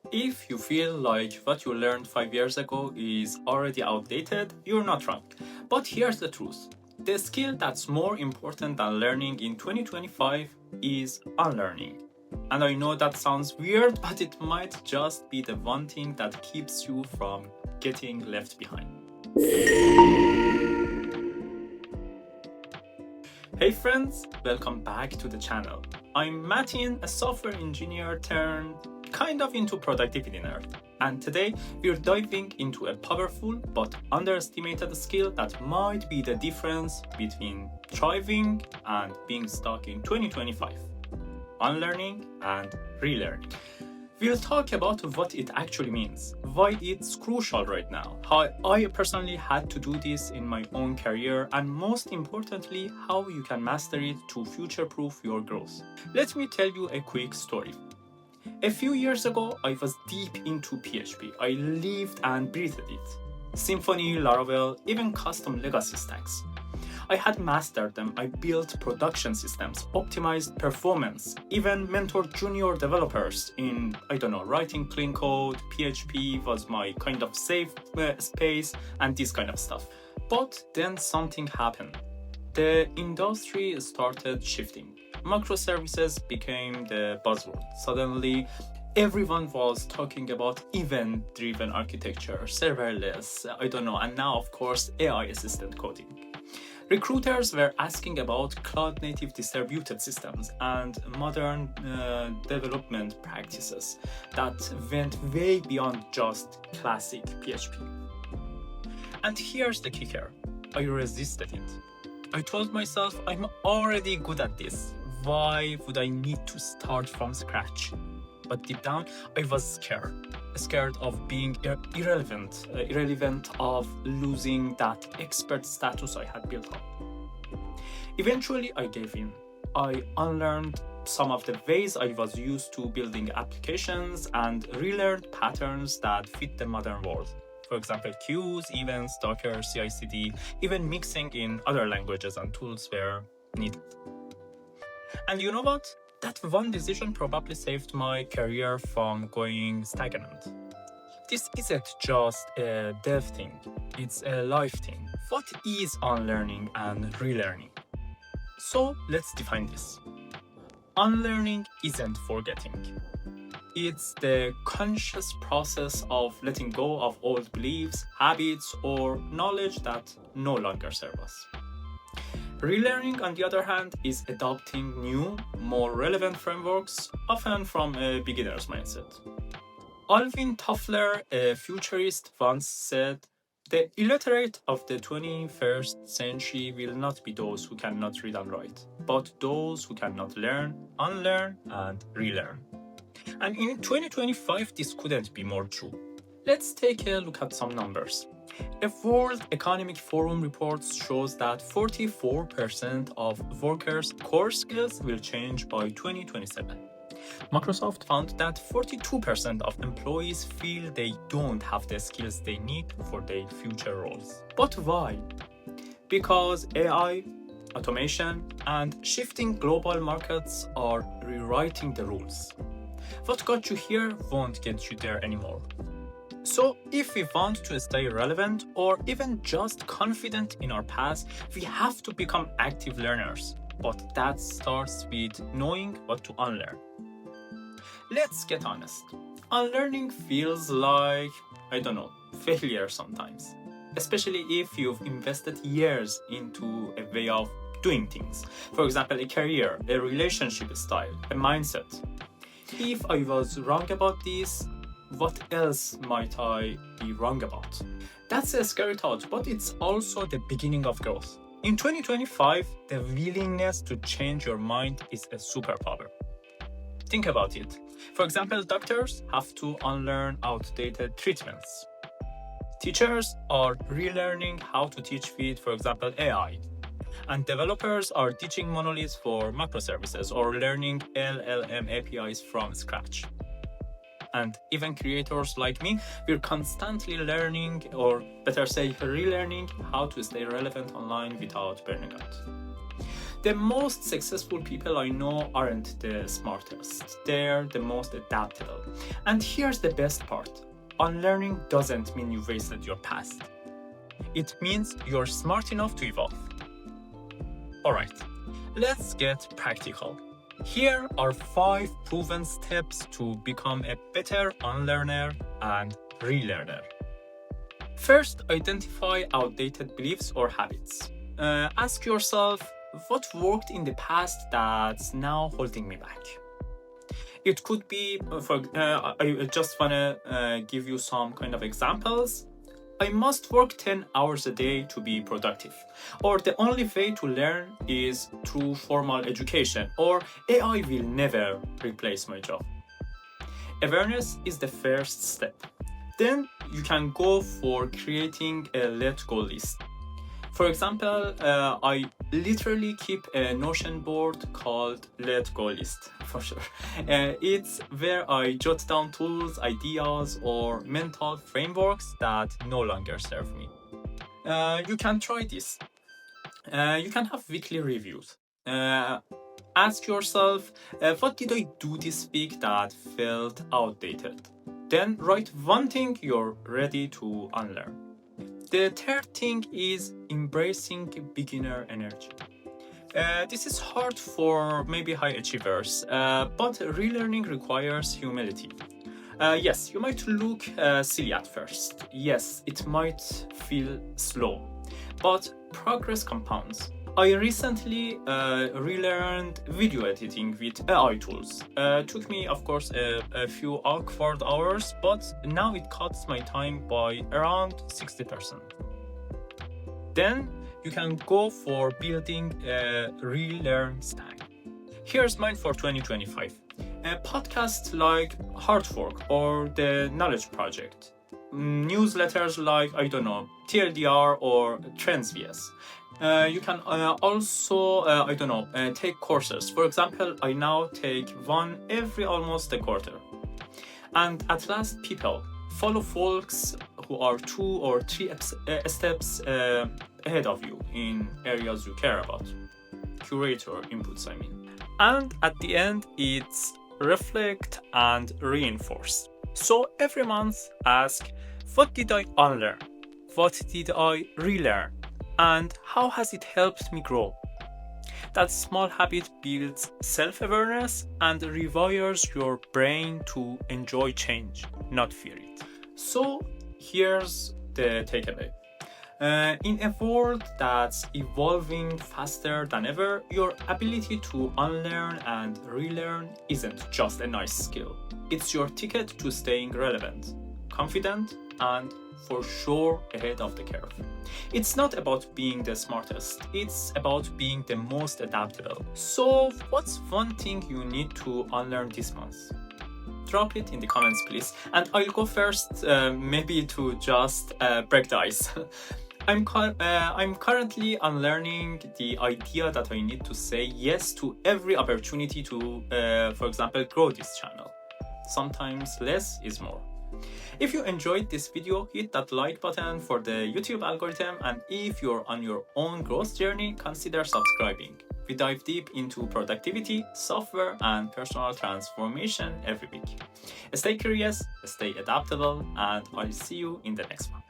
If you feel like what you learned 5 years ago is already outdated, you're not wrong. But here's the truth. The skill that's more important than learning in 2025 is unlearning. And I know that sounds weird, but it might just be the one thing that keeps you from getting left behind. Hey friends, welcome back to the channel. I'm Matin, a software engineer turned kind of into productivity nerd. And today we're diving into a powerful but underestimated skill that might be the difference between thriving and being stuck in 2025. Unlearning and relearning. We'll talk about what it actually means, why it's crucial right now, how I personally had to do this in my own career, and most importantly, how you can master it to future-proof your growth. Let me tell you a quick story. A few years ago, I was deep into PHP. I lived and breathed it. Symfony, Laravel, even custom legacy stacks. I had mastered them. I built production systems, optimized performance, even mentored junior developers in, writing clean code. PHP was my kind of safe space and this kind of stuff. But then something happened. The industry started shifting. Microservices became the buzzword. Suddenly, everyone was talking about event-driven architecture, serverless, and now, of course, AI assistant coding. Recruiters were asking about cloud-native distributed systems and modern development practices that went way beyond just classic PHP. And here's the kicker. I resisted it. I told myself I'm already good at this. Why would I need to start from scratch? But deep down, I was scared of being irrelevant, of losing that expert status I had built up. Eventually, I gave in. I unlearned some of the ways I was used to building applications and relearned patterns that fit the modern world. For example, queues, events, Docker, CI/CD, even mixing in other languages and tools were needed. And you know what? That one decision probably saved my career from going stagnant. This isn't just a dev thing, it's a life thing. What is unlearning and relearning? So let's define this. Unlearning isn't forgetting. It's the conscious process of letting go of old beliefs, habits, or knowledge that no longer serve us. Relearning, on the other hand, is adopting new, more relevant frameworks, often from a beginner's mindset. Alvin Toffler, a futurist, once said, "The illiterate of the 21st century will not be those who cannot read and write, but those who cannot learn, unlearn, and relearn." And in 2025, this couldn't be more true. Let's take a look at some numbers. A World Economic Forum report shows that 44% of workers' core skills will change by 2027. Microsoft found that 42% of employees feel they don't have the skills they need for their future roles. But why? Because AI, automation, and shifting global markets are rewriting the rules. What got you here won't get you there anymore. So if we want to stay relevant or even just confident in our path, we have to become active learners. But that starts with knowing what to unlearn. Let's get honest. Unlearning feels like, failure sometimes. Especially if you've invested years into a way of doing things. For example, a career, a relationship style, a mindset. If I was wrong about this, what else might I be wrong about? That's a scary thought, but it's also the beginning of growth. In 2025, the willingness to change your mind is a superpower. Think about it. For example, doctors have to unlearn outdated treatments. Teachers are relearning how to teach with, for example, AI. And developers are teaching monoliths for microservices or learning LLM APIs from scratch. And even creators like me, we're constantly learning, or better say, relearning how to stay relevant online without burning out. The most successful people I know aren't the smartest, they're the most adaptable. And here's the best part. Unlearning doesn't mean you wasted your past. It means you're smart enough to evolve. Alright, let's get practical. Here are 5 proven steps to become a better unlearner and relearner. First, identify outdated beliefs or habits. Ask yourself, what worked in the past that's now holding me back? It could be, I just want to give you some kind of examples. I must work 10 hours a day to be productive. Or the only way to learn is through formal education. Or AI will never replace my job. Awareness is the first step. Then you can go for creating a let go list. For example, I literally keep a Notion board called Let Go List, for sure. It's where I jot down tools, ideas, or mental frameworks that no longer serve me. You can try this. You can have weekly reviews. Ask yourself, what did I do this week that felt outdated? Then write one thing you're ready to unlearn. The third thing is embracing beginner energy. This is hard for maybe high achievers, but relearning requires humility. Yes, you might look silly at first. Yes, it might feel slow, but progress compounds. I recently relearned video editing with AI tools. Took me, of course, a few awkward hours, but now it cuts my time by around 60%. Then you can go for building a relearn stack. Here's mine for 2025. A podcast like Hard Fork or the Knowledge Project. Newsletters like, TLDR or Trends VS. You can also, take courses. For example, I now take one every almost a quarter. And at last, people. Follow folks who are 2 or 3 steps ahead of you in areas you care about. Curator inputs, I mean. And at the end, it's reflect and reinforce. So every month, ask, what did I unlearn? What did I relearn? And how has it helped me grow? That small habit builds self-awareness and rewires your brain to enjoy change, not fear it. So here's the takeaway. In a world that's evolving faster than ever, your ability to unlearn and relearn isn't just a nice skill. It's your ticket to staying relevant, confident, and for sure ahead of the curve. It's not about being the smartest, it's about being the most adaptable. So what's one thing you need to unlearn this month? Drop it in the comments, please. And I'll go first, maybe to just break the ice. I'm currently unlearning the idea that I need to say yes to every opportunity to, for example, grow this channel. Sometimes less is more. If you enjoyed this video, hit that like button for the YouTube algorithm, and if you're on your own growth journey, consider subscribing. We dive deep into productivity, software, and personal transformation every week. Stay curious, stay adaptable, and I'll see you in the next one.